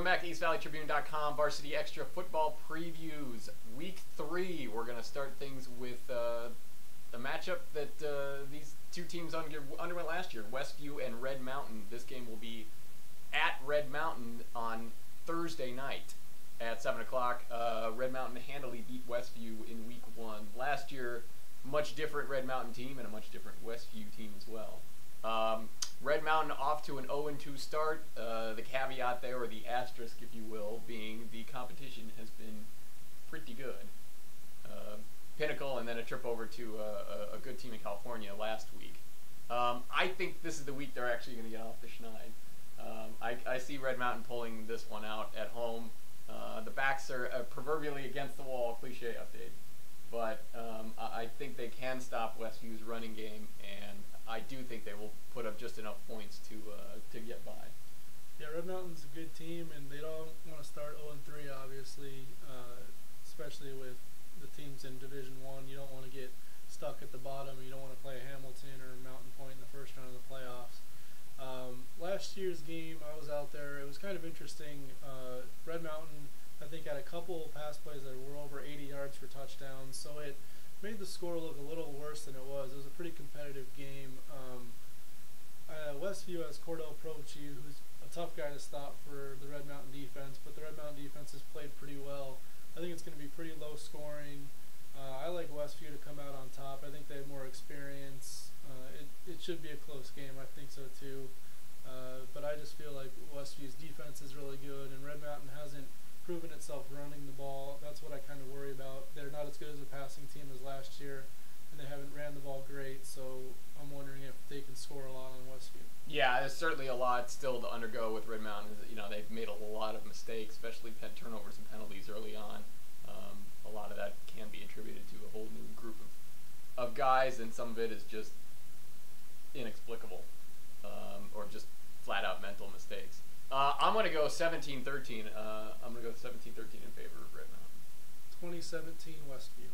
back to EastValleyTribune.com. Varsity Xtra football previews. Week 3. We're going to start things with the matchup that these two teams underwent last year, Westview and Red Mountain. This game will be at Red Mountain on Thursday night at 7 o'clock. Red Mountain handily beat Westview in Week 1. Last year, much different Red Mountain team and a much different Westview team as well. Red Mountain off to an 0-2 start. The caveat there, or the asterisk if you will, being the competition has been pretty good. Pinnacle and then a trip over to a good team in California last week. I think this is the week they're actually going to get off the schneid. I see Red Mountain pulling this one out at home. The backs are proverbially against the wall, cliche update. But I think they can stop Westview's running game, and I do think they will put up just enough points to get by. Yeah, Red Mountain's a good team, and they don't want to start 0-3, obviously, especially with the teams in Division 1. You don't want to get stuck at the bottom. You don't want to play Hamilton or Mountain Point in the first round of the playoffs. Last year's game, I was out there. It was kind of interesting. Red Mountain, I think, had a couple pass plays that were over 80 yards for touchdowns, so it made the score look a little worse than it was. It was a pretty competitive game. Westview has Cordell Prochi, who's a tough guy to stop for the Red Mountain defense, but the Red Mountain defense has played pretty well. I think it's going to be pretty low scoring. I like Westview to come out on top. I think they have more experience. It should be a close game. I think so too. But I just feel like Westview's defense is really good, and Red Mountain hasn't proven itself running the ball. That's what I kind of worry about. They're not as good as a passing team as last year, and they haven't ran the ball great, so I'm wondering if they can score a lot on Westview. Yeah, there's certainly a lot still to undergo with Red Mountain. You know, they've made a lot of mistakes, especially turnovers and penalties early on. A lot of that can be attributed to a whole new group of guys, and some of it is just inexplicable or just flat-out mental mistakes. I'm going to go 17-13. I'm going to go 17-13 in favor of Red Mountain. 2017 Westview.